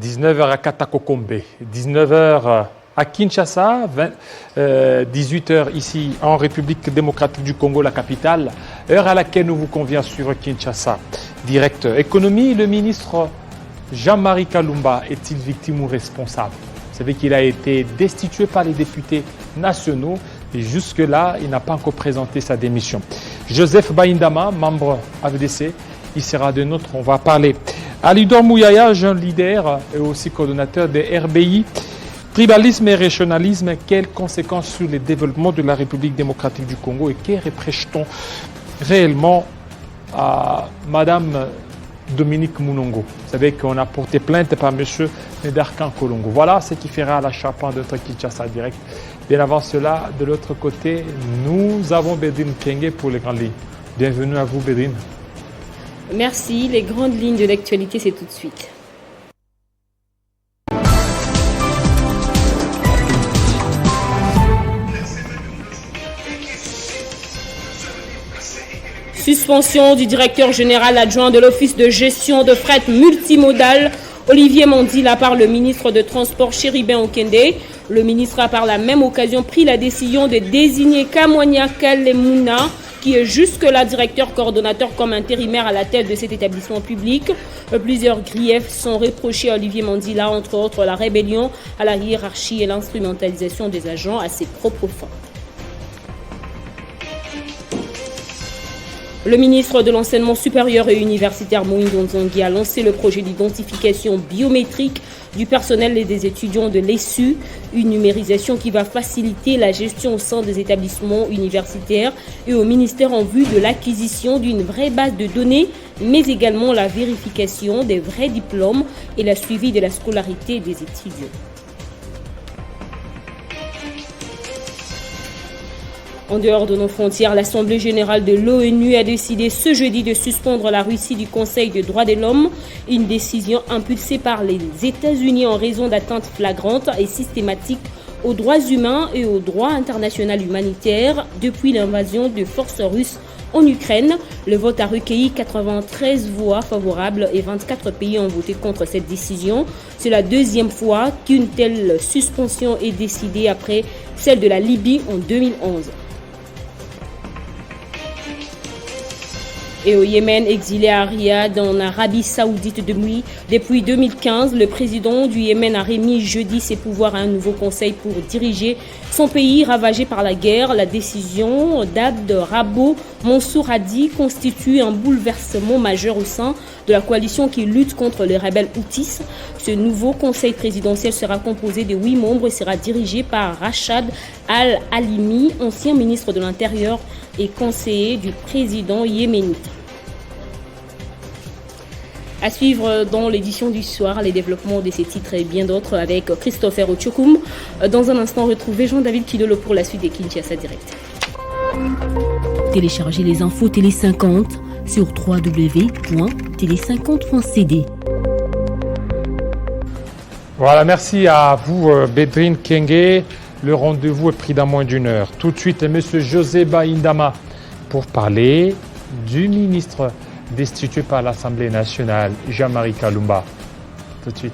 19h à Katakokombe, 19h à Kinshasa, 18h ici en République démocratique du Congo, la capitale, heure à laquelle nous vous convient sur Kinshasa. Direct économie, le ministre Jean-Marie Kalumba est-il victime ou responsable? Vous savez qu'il a été destitué par les députés nationaux et jusque-là, il n'a pas encore présenté sa démission. Joseph Baindama, membre AVDC, il sera de nôtres, on va parler. Alidor Mouyaya, jeune leader et aussi coordonnateur des RBI. Tribalisme et régionalisme, quelles conséquences sur le développement de la République démocratique du Congo et que reproche-t-on réellement à Madame Dominique Mounongo? Vous savez qu'on a porté plainte par M. Nedarkan Kolongo. Voilà ce qui fera la charpente de notre Kinshasa Direct. Bien avant cela, de l'autre côté, nous avons Bédrine Kenge pour les grandes lignes. Bienvenue à vous, Bédrine. Merci. Les grandes lignes de l'actualité, c'est tout de suite. Suspension du directeur général adjoint de l'Office de gestion de fret multimodal, Olivier Mandila, par le ministre de Transport Chéribin Okende. Le ministre a par la même occasion pris la décision de désigner Kamwania Kalemuna, qui est jusque-là directeur coordonnateur comme intérimaire à la tête de cet établissement public. Plusieurs griefs sont reprochés à Olivier Mandila, entre autres la rébellion à la hiérarchie et l'instrumentalisation des agents à ses propres fins. Le ministre de l'Enseignement supérieur et universitaire Moïndo Nzongi a lancé le projet d'identification biométrique du personnel et des étudiants de l'ESU, une numérisation qui va faciliter la gestion au sein des établissements universitaires et au ministère en vue de l'acquisition d'une vraie base de données, mais également la vérification des vrais diplômes et la suivi de la scolarité des étudiants. En dehors de nos frontières, l'Assemblée générale de l'ONU a décidé ce jeudi de suspendre la Russie du Conseil des droits de l'homme, une décision impulsée par les États-Unis en raison d'atteintes flagrantes et systématiques aux droits humains et au droit international humanitaire depuis l'invasion de forces russes en Ukraine. Le vote a recueilli 93 voix favorables et 24 pays ont voté contre cette décision. C'est la deuxième fois qu'une telle suspension est décidée après celle de la Libye en 2011. Et au Yémen, exilé à Riyad, en Arabie Saoudite depuis 2015, le président du Yémen a remis jeudi ses pouvoirs à un nouveau conseil pour diriger son pays ravagé par la guerre. La décision d'Abd Rabo Mansour Hadi constitue un bouleversement majeur au sein de la coalition qui lutte contre les rebelles houthis. Ce nouveau conseil présidentiel sera composé de 8 membres et sera dirigé par Rachad Al-Halimi, ancien ministre de l'Intérieur et conseiller du président yéménite. À suivre dans l'édition du soir, les développements de ces titres et bien d'autres avec Christopher Ochokoum. Dans un instant, retrouvez Jean-David Kidolo pour la suite des Kinshasa Direct. Téléchargez les infos Télé 50 sur www.tele50.cd. Voilà, merci à vous, Bédrine Kenge. Le rendez-vous est pris dans moins d'une heure. Tout de suite, M. José Baindama pour parler du ministre destitué par l'Assemblée nationale, Jean-Marie Kalumba. Tout de suite.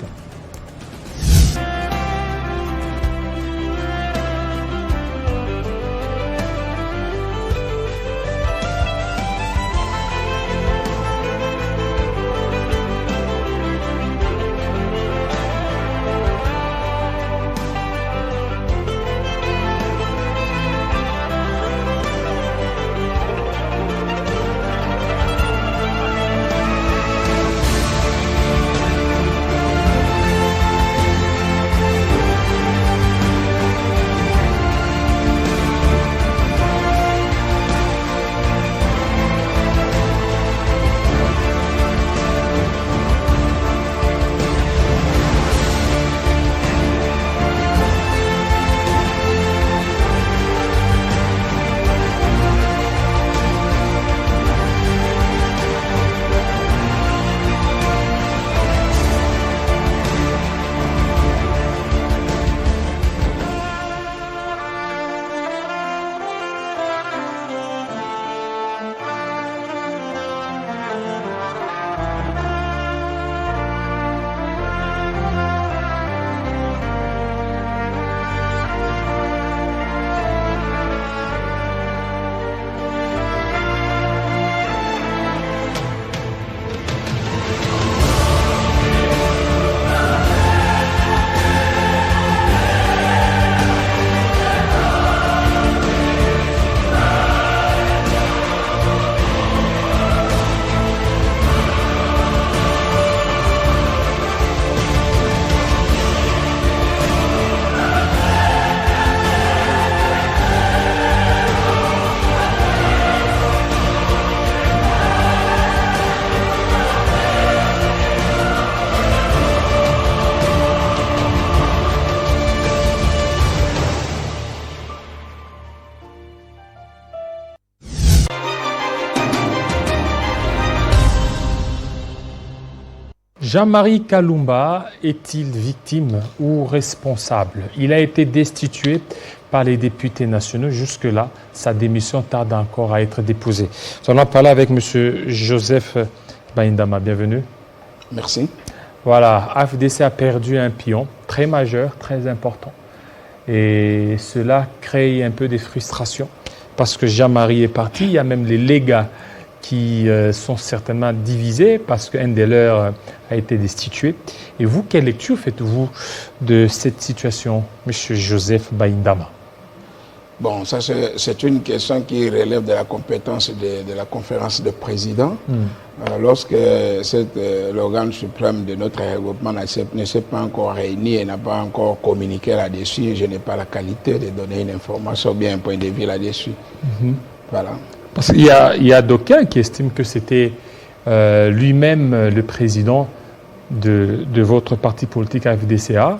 Jean-Marie Kalumba est-il victime ou responsable? Il a été destitué par les députés nationaux. Jusque-là, sa démission tarde encore à être déposée. Nous allons parler avec M. Joseph Baindama. Bienvenue. Merci. Voilà, AFDC a perdu un pion très majeur, très important. Et cela crée un peu des frustrations parce que Jean-Marie est parti. Il y a même les légats qui sont certainement divisés parce qu'un des leurs a été destitué. Et vous, quelle lecture faites-vous de cette situation, M. Joseph Baindama? Bon, ça c'est une question qui relève de la compétence de la conférence de présidents. Lorsque l'organe suprême de notre regroupement ne s'est pas encore réuni et n'a pas encore communiqué là-dessus, je n'ai pas la qualité de donner une information ou bien un point de vue là-dessus. Voilà. Parce qu'il y a d'aucuns qui estiment que c'était lui-même le président de votre parti politique AFDCA.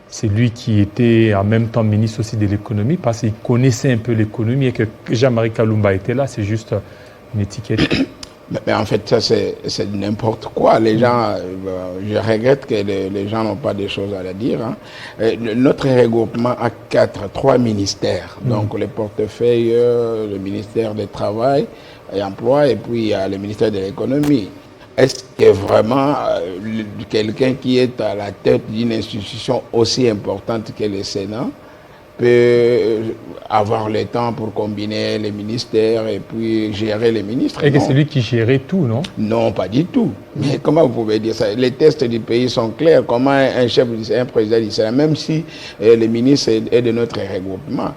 C'est lui qui était en même temps ministre aussi de l'économie parce qu'il connaissait un peu l'économie et que Jean-Marie Kalumba était là, c'est juste une étiquette. Mais en fait, ça c'est n'importe quoi. Les gens, je regrette que les gens n'ont pas des choses à dire. Notre regroupement a 3 ministères. Donc le portefeuille, le ministère du Travail et Emploi et puis il y a le ministère de l'économie. Est-ce que vraiment quelqu'un qui est à la tête d'une institution aussi importante que le Sénat peut avoir le temps pour combiner les ministères et puis gérer les ministres? Et que c'est lui qui gérait tout, non? Non, pas du tout. Mais comment vous pouvez dire ça? Les tests du pays sont clairs. Comment un président du Sénat, même si le ministre est de notre regroupement,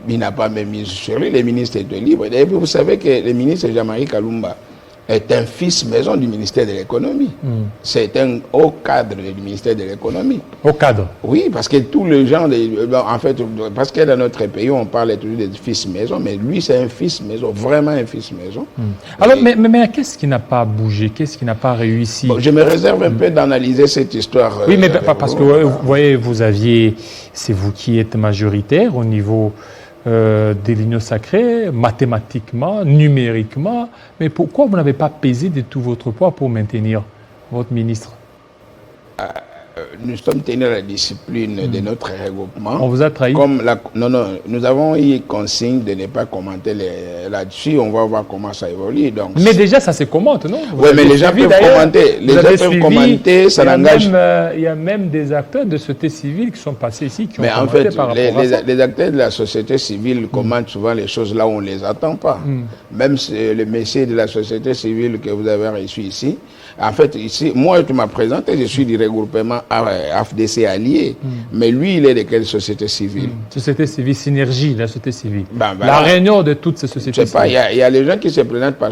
il n'a pas même mis sur lui, le ministre est libre. Et puis vous savez que le ministre Jean-Marie Kalumba est un fils maison du ministère de l'économie. C'est un haut cadre du ministère de l'économie. Au cadre? Oui, parce que tous les gens, en fait, parce que dans notre pays, on parle toujours de fils maison, mais lui, c'est un fils maison, vraiment un fils maison. Alors, mais qu'est-ce qui n'a pas bougé? Qu'est-ce qui n'a pas réussi? Bon, je me réserve un peu d'analyser cette histoire. Oui, mais parce que, vous voyez, c'est vous qui êtes majoritaire au niveau des lignes sacrées, mathématiquement, numériquement, mais pourquoi vous n'avez pas pesé de tout votre poids pour maintenir votre ministre? Nous sommes tenus à la discipline de notre regroupement. On vous a trahi? Non, nous avons eu consigne de ne pas commenter là-dessus. On va voir comment ça évolue. Donc, mais déjà, ça se commente, non? Oui, mais les gens peuvent commenter. Les gens peuvent commenter, ça n'engage. Il y a même des acteurs de société civile qui sont passés ici, qui ont commenté en fait, par rapport à ça. Les acteurs de la société civile commentent souvent les choses là où on ne les attend pas. Même le messier de la société civile que vous avez reçu ici, en fait, ici, moi, tu m'as présenté, je suis du regroupement AFDC allié, mais lui, il est de quelle société civile? Société civile, synergie, la société civile. Voilà. La réunion de toutes ces sociétés civiles. Il y a les gens qui se présentent par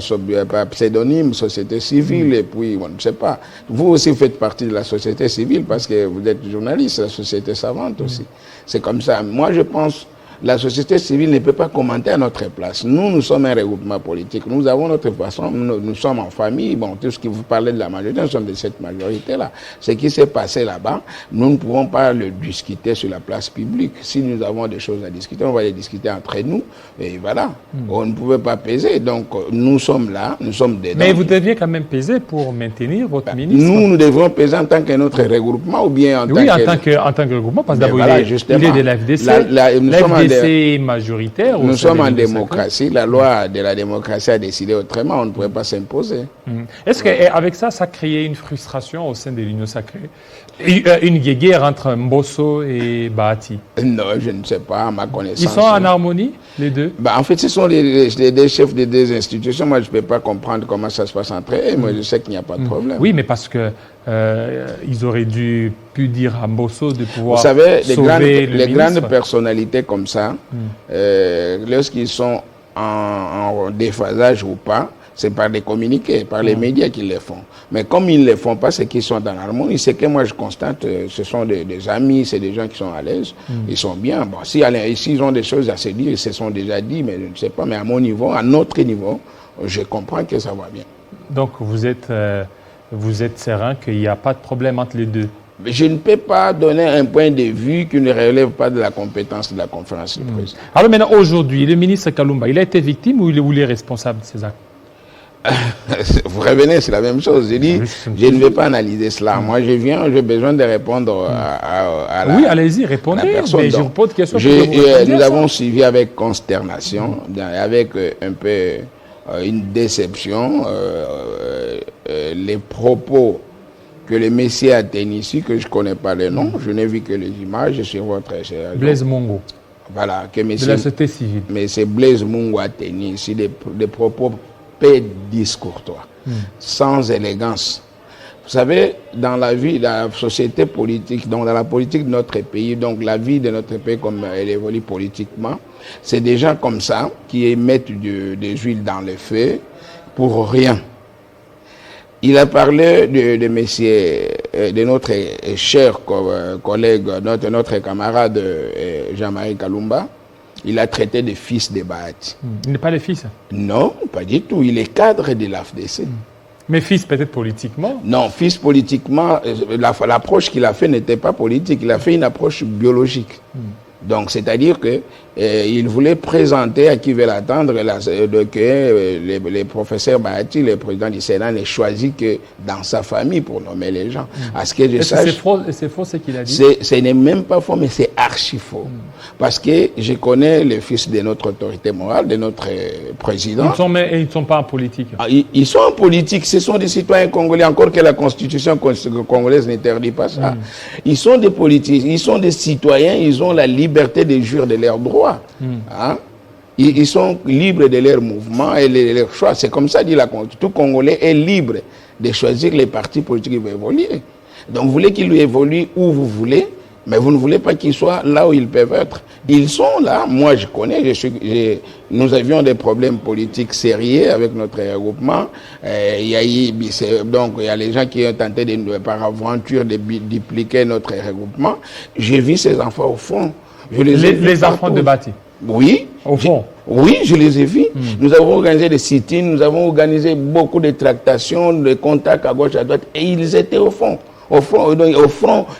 pseudonyme, société civile, et puis, on ne sait pas. Vous aussi faites partie de la société civile parce que vous êtes journaliste, la société savante aussi. C'est comme ça. Moi, je pense la société civile ne peut pas commenter à notre place. Nous sommes un regroupement politique. Nous avons notre façon, nous sommes en famille. Bon, tout ce que vous parlez de la majorité, nous sommes de cette majorité-là. Ce qui s'est passé là-bas, nous ne pouvons pas le discuter sur la place publique. Si nous avons des choses à discuter, on va les discuter entre nous. Et voilà. On ne pouvait pas peser. Donc, nous sommes là, nous sommes dedans. Mais vous deviez quand même peser pour maintenir votre ministre. Nous devrons peser en tant que notre regroupement ou bien en tant que... en tant que regroupement, parce que d'abord, voilà, il est de l'AFDC. C'est majoritaire. Nous sommes en démocratie. La loi de la démocratie a décidé autrement. On ne pourrait pas s'imposer. Est-ce qu'avec ça, ça a créé une frustration au sein de l'Union sacrée? Une guerre entre Mbosso et Bahati? Non, je ne sais pas, à ma connaissance. Ils sont en harmonie, les deux? En fait, ce sont les chefs des deux institutions. Moi, je ne peux pas comprendre comment ça se passe entre eux. Moi, je sais qu'il n'y a pas de problème. Oui, mais parce que ils auraient pu dire à Mbosso de pouvoir Vous savez, les grandes personnalités comme ça, lorsqu'ils sont en déphasage ou pas, c'est par des communiqués, par les médias qu'ils le font. Mais comme ils ne le font pas, c'est qu'ils sont en harmonie. C'est que moi, je constate, ce sont des amis, c'est des gens qui sont à l'aise, ils sont bien. Bon, s'ils ont des choses à se dire, ils se sont déjà dit, mais je ne sais pas. Mais à mon niveau, à notre niveau, je comprends que ça va bien. Donc, vous êtes serein qu'il n'y a pas de problème entre les deux? Je ne peux pas donner un point de vue qui ne relève pas de la compétence de la conférence de presse. Alors maintenant, aujourd'hui, le ministre Kalumba, il a été victime ou il est responsable de ces actes? Vous revenez, c'est la même chose. Je dis, je ne vais pas analyser cela. Moi, je viens, j'ai besoin de répondre à la, oui, allez-y, répondez. Mais je vous pose question. Nous avons suivi avec consternation, avec un peu une déception, les propos que le Messie a tenu ici, que je ne connais pas le nom, je n'ai vu que les images sur votre chaîne. Blaise Mongo. Voilà, que de la société civile. Mais c'est Blaise Mongo a tenu ici des propos peu discourtois, sans élégance. Vous savez, dans la vie, dans la société politique, donc dans la politique de notre pays, donc la vie de notre pays comme elle évolue politiquement, c'est des gens comme ça qui mettent des huiles dans le feu pour rien. Il a parlé de notre cher collègue, notre camarade Jean-Marie Kalumba. Il a traité de fils de Bahati. Il n'est pas le fils? Non, pas du tout. Il est cadre de l'AFDC. Mais fils peut-être politiquement? Non, fils politiquement, l'approche qu'il a fait n'était pas politique. Il a fait une approche biologique. Donc, c'est-à-dire que il voulait présenter à qui veut l'attendre que les professeurs Bahati, le président du Sénat, n'ait choisi que dans sa famille pour nommer les gens. À ce que je sache, c'est faux ce qu'il a dit? Ce n'est même pas faux, mais c'est archi faux. Parce que je connais le fils de notre autorité morale, de notre président. Ils ne sont pas en politique. Ils sont en politique, ce sont des citoyens congolais, encore que la constitution congolaise n'interdit pas ça. Ils sont des politiques, ils sont des citoyens, ils ont la liberté de jouir de leurs droits. Hein? Ils sont libres de leurs mouvements et de leurs choix. C'est comme ça dit la Constitution. Tout Congolais est libre de choisir les partis politiques qui vont évoluer. Donc vous voulez qu'ils évoluent où vous voulez, mais vous ne voulez pas qu'ils soient là où ils peuvent être. Ils sont là. Moi, je connais. Nous avions des problèmes politiques sérieux avec notre regroupement. Il y a les gens qui ont tenté par aventure de dupliquer notre regroupement. J'ai vu ces enfants au fond. Les enfants de Bahati. Oui. Au fond. Oui, je les ai vus. Nous avons organisé des sit-ins, nous avons organisé beaucoup de tractations, de contacts à gauche, à droite, et ils étaient au fond. Au front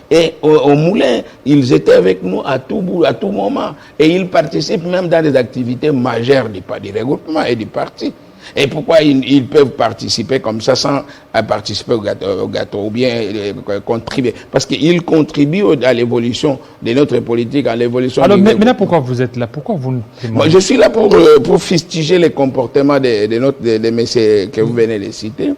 et au moulin, ils étaient avec nous à tout moment. Et ils participent même dans des activités majeures du regroupement et du parti. Et pourquoi ils peuvent participer comme ça sans participer au gâteau ou bien contribuer? Parce qu'ils contribuent à l'évolution de notre politique, à l'évolution... Alors maintenant, pourquoi vous êtes là? Pourquoi vous... Moi, je suis là pour fustiger les comportements de messieurs que vous venez de citer.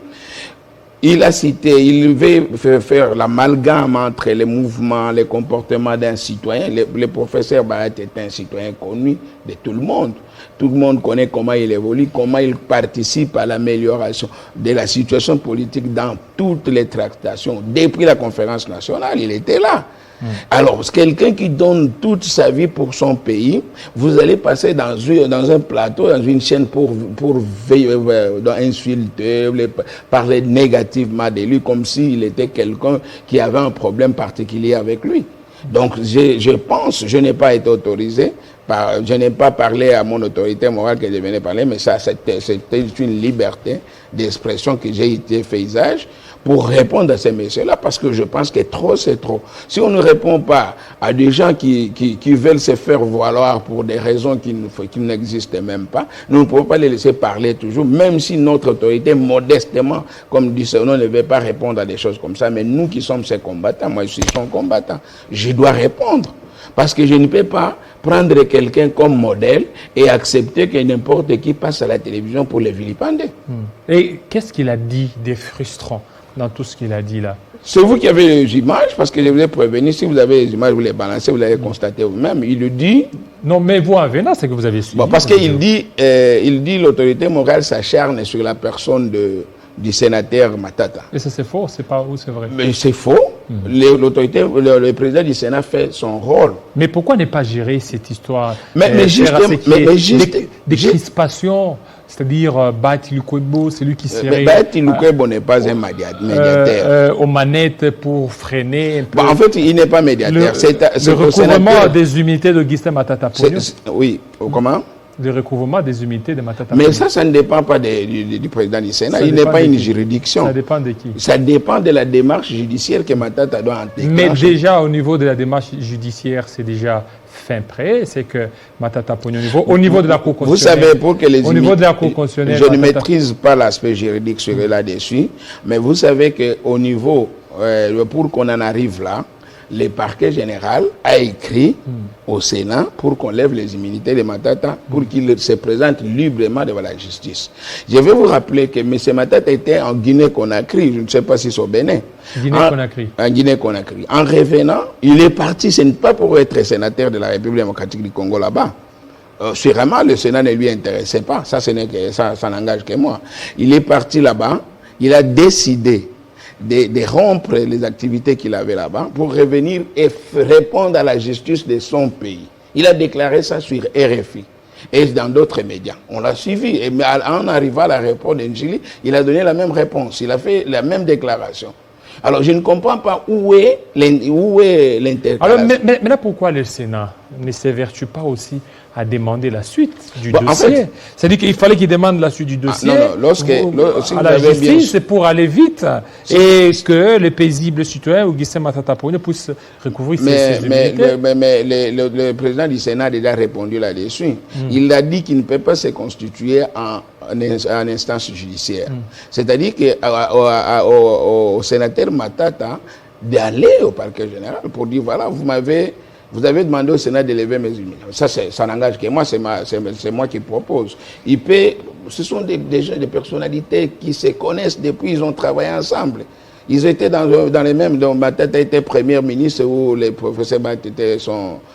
Il a cité, il veut faire l'amalgame entre les mouvements, les comportements d'un citoyen. Le professeur Bahati est un citoyen connu de tout le monde. Tout le monde connaît comment il évolue, comment il participe à l'amélioration de la situation politique dans toutes les tractations. Depuis la conférence nationale, il était là. Alors, quelqu'un qui donne toute sa vie pour son pays, vous allez passer dans un plateau, dans une chaîne pour insulter, parler négativement de lui, comme s'il était quelqu'un qui avait un problème particulier avec lui. Donc, je pense, je n'ai pas été autorisé, je n'ai pas parlé à mon autorité morale que je venais parler, mais ça, c'était une liberté d'expression que j'ai été fait usage pour répondre à ces messieurs-là, parce que je pense que trop, c'est trop. Si on ne répond pas à des gens qui veulent se faire valoir pour des raisons qui n'existent même pas, nous ne pouvons pas les laisser parler toujours, même si notre autorité, modestement, comme dit son nom, ne veut pas répondre à des choses comme ça. Mais nous qui sommes ces combattants, moi je suis son combattant, je dois répondre. Parce que je ne peux pas prendre quelqu'un comme modèle et accepter que n'importe qui passe à la télévision pour le vilipender. Et qu'est-ce qu'il a dit des frustrants dans tout ce qu'il a dit là? C'est vous qui avez les images, parce que je vous ai prévenu, si vous avez les images, vous les balancez, vous l'avez constaté vous-même. Il le dit... Non, mais vous en venant, c'est que vous avez suivi. Bon, parce qu'il dit, l'autorité morale s'acharne sur la personne du sénateur Matata. Et ça c'est faux, c'est pas où c'est vrai? Mais c'est faux. L'autorité, le président du Sénat fait son rôle. Mais pourquoi ne pas gérer cette histoire? Mais des crispations, c'est-à-dire Bahati Lukwebo, c'est lui qui serait... Bahati Lukwebo n'est pas un médiateur. Aux manettes pour freiner un peu... En fait, il n'est pas médiateur. Le recouvrement des humilités d'Augustin Matata Ponyo. Oui, comment? le recouvrement des immunités de Matata. Mais ça ne dépend pas du président du Sénat. Ça Il n'est dépend pas de une qui? juridiction. Ça dépend de qui? Ça dépend de la démarche judiciaire que Matata doit déclencher. Mais déjà, au niveau de la démarche judiciaire, c'est déjà fin prêt. C'est que Matata Ponyo, au niveau de la Cour Vous constitutionnelle. savez, pour que les au niveau de la Cour constitutionnelle, je ne Matata- maîtrise pas l'aspect juridique sur là-dessus, mais vous savez qu'au niveau, pour qu'on en arrive là, le parquet général a écrit au Sénat pour qu'on lève les immunités de Matata pour qu'il se présente librement devant la justice. Je vais vous rappeler que M. Matata était en Guinée-Conakry, je ne sais pas si c'est au Bénin. Guinée-Conakry. En Guinée-Conakry. En revenant, il est parti, ce n'est pas pour être sénateur de la République démocratique du Congo là-bas. Sûrement, le Sénat ne lui intéressait pas. Ça n'engage que moi. Il est parti là-bas, il a décidé de rompre les activités qu'il avait là-bas pour revenir et répondre à la justice de son pays. Il a déclaré ça sur RFI et dans d'autres médias. On l'a suivi. Et en arrivant à l'aéroport d'Njili, il a donné la même réponse. Il a fait la même déclaration. Alors, je ne comprends pas où est l'intercalation. Alors, mais là, pourquoi le Sénat ne s'évertue pas aussi à demander la suite du dossier? En fait, c'est-à-dire qu'il fallait qu'il demande la suite du dossier si à vous la avez bien justice, c'est pour aller vite et que les paisibles citoyens, Augustin Matata Ponyo, puissent recouvrir ses immunités. Mais le président du Sénat a déjà répondu là-dessus. Il a dit qu'il ne peut pas se constituer en instance judiciaire. C'est-à-dire qu'au sénateur Matata d'aller au parquet général pour dire, voilà, vous avez demandé au Sénat de lever mes immunités. Ça n'engage que moi, c'est moi qui propose. Ce sont des personnalités qui se connaissent depuis, ils ont travaillé ensemble. Ils étaient dans les mêmes. Donc, Matata était premier ministre où le professeur Bat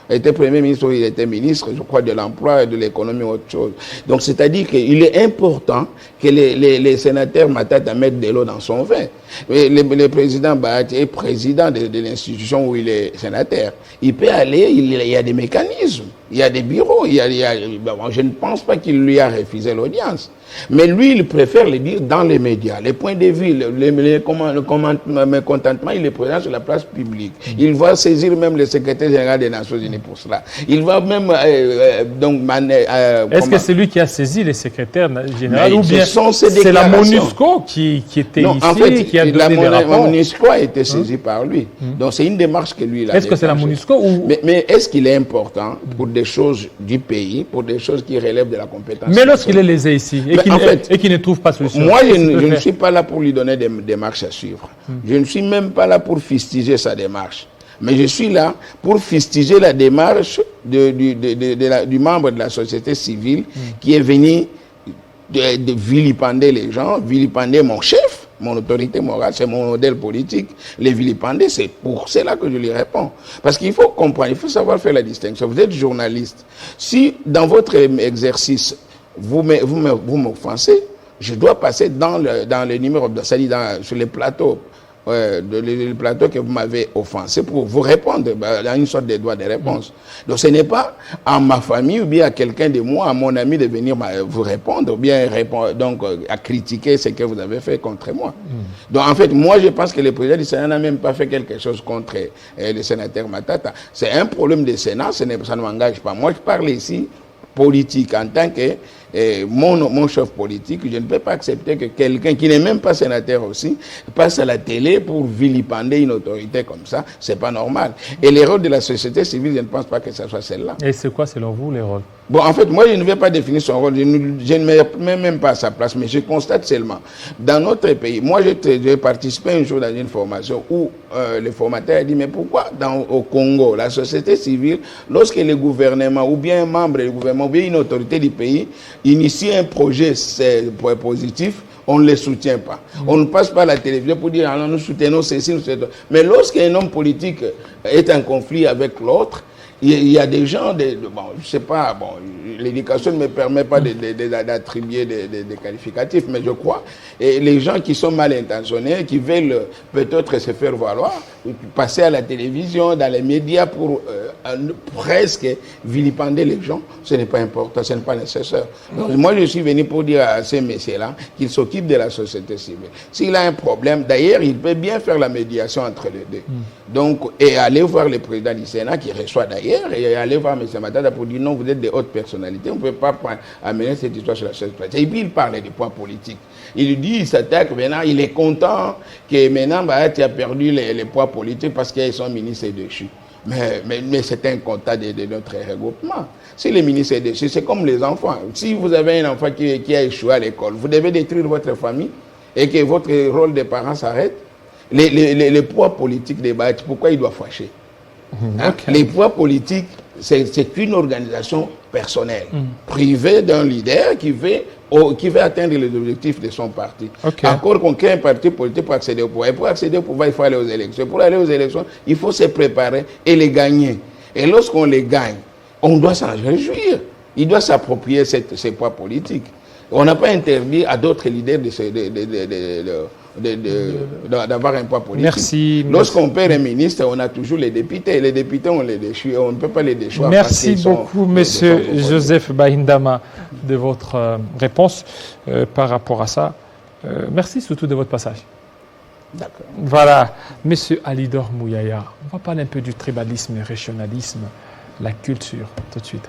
était premier ministre où il était ministre, je crois, de l'emploi et de l'économie ou autre chose. Donc, c'est-à-dire qu'il est important que les sénateurs Matata mettent de l'eau dans son vin. Le président Bat est président de l'institution où il est sénateur. Il peut aller, il y a des mécanismes, il y a des bureaux, je ne pense pas qu'il lui a refusé l'audience. Mais lui, il préfère le dire dans les médias. Les points de vue, le mécontentement, il est présent sur la place publique. Il va saisir même le secrétaire général des Nations Unies pour cela. Il va même... Est-ce que c'est lui qui a saisi le secrétaire général ou bien c'est la MONUSCO qui était ici, en fait, qui a donné des rapports? La MONUSCO a été saisie par lui. Donc c'est une démarche que lui, il a Est-ce que c'est la MONUSCO ou... Mais est-ce qu'il est important pour des choses du pays, pour des choses qui relèvent de la compétence? Mais lorsqu'il est lésé ici et qu'il ne trouve pas de solution. Moi, je ne suis pas là pour lui donner des démarches à suivre. Je ne suis même pas là pour fustiger sa démarche. Mais je suis là pour fustiger la démarche du membre de la société civile qui est venu de vilipender les gens, vilipender mon chef, mon autorité morale, c'est mon modèle politique. Les vilipender, c'est pour cela que je lui réponds. Parce qu'il faut comprendre, il faut savoir faire la distinction. Vous êtes journaliste. Si dans votre exercice, vous m'offensez, je dois passer dans le numéro, c'est-à-dire sur les plateaux, le plateau que vous m'avez offensé pour vous répondre, dans une sorte de droit de réponse. Donc ce n'est pas à ma famille ou bien à quelqu'un de moi, à mon ami de venir vous répondre ou bien à critiquer ce que vous avez fait contre moi. Donc en fait, moi je pense que le président du Sénat n'a même pas fait quelque chose contre le sénateur Matata. C'est un problème du Sénat, ça ne m'engage pas. Moi je parle ici politique en tant que mon chef politique. Je ne peux pas accepter que quelqu'un qui n'est même pas sénateur aussi passe à la télé pour vilipender une autorité comme ça. C'est pas normal. Et les rôles de la société civile, je ne pense pas que ce soit celle-là. Et c'est quoi selon vous les rôles? Bon, en fait, moi, je ne vais pas définir son rôle. Je ne me mets même pas à sa place, mais je constate seulement. Dans notre pays, moi, j'ai participé un jour dans une formation où le formateur a dit, mais pourquoi au Congo, la société civile, lorsque le gouvernement ou bien un membre du gouvernement ou bien une autorité du pays initie un projet positif, on ne les soutient pas. On ne passe pas à la télévision pour dire, ah, nous soutenons ceci, nous soutenons. Mais lorsqu'un homme politique est en conflit avec l'autre, il y a des gens, bon, je ne sais pas, bon, l'éducation ne me permet pas d'attribuer des qualificatifs, mais je crois, et les gens qui sont mal intentionnés, qui veulent peut-être se faire valoir, passer à la télévision, dans les médias pour presque vilipender les gens, ce n'est pas important, ce n'est pas nécessaire. Donc, moi, je suis venu pour dire à ces messieurs-là qu'ils s'occupent de la société civile. S'il a un problème, d'ailleurs, il peut bien faire la médiation entre les deux. Donc, et aller voir le président du Sénat qui reçoit d'ailleurs, et aller voir M. Matata pour dire non, vous êtes des hautes personnalités, on ne peut pas amener cette histoire sur la chaise présidentielle. Et puis, il parlait du poids politique. Il lui dit, il s'attaque maintenant, il est content que maintenant, tu as perdu les poids politiques parce qu'ils sont ministres déchus. Mais c'est un constat de notre regroupement. Si les ministres sont déchus, c'est comme les enfants. Si vous avez un enfant qui a échoué à l'école, vous devez détruire votre famille et que votre rôle de parent s'arrête. Les poids politiques débattent, pourquoi ils doivent fâcher? Okay. Les poids politiques, c'est une organisation personnelle, privée d'un leader qui veut atteindre les objectifs de son parti. Okay. Encore qu'on crée un parti politique pour accéder au pouvoir. Et pour accéder au pouvoir, il faut aller aux élections. Pour aller aux élections, il faut se préparer et les gagner. Et lorsqu'on les gagne, on doit s'en réjouir. Il doit s'approprier ces poids politiques. On n'a pas interdit à d'autres leaders d'avoir un poids politique. Merci. Lorsqu'on perd un ministre, on a toujours les députés. Les députés, on les déchue. On ne peut pas les déchoir. Merci beaucoup, Monsieur Joseph Bahindama, de votre réponse par rapport à ça. Merci surtout de votre passage. D'accord. Voilà. Monsieur Alidor Mouyaya, on va parler un peu du tribalisme et régionalisme, la culture, tout de suite.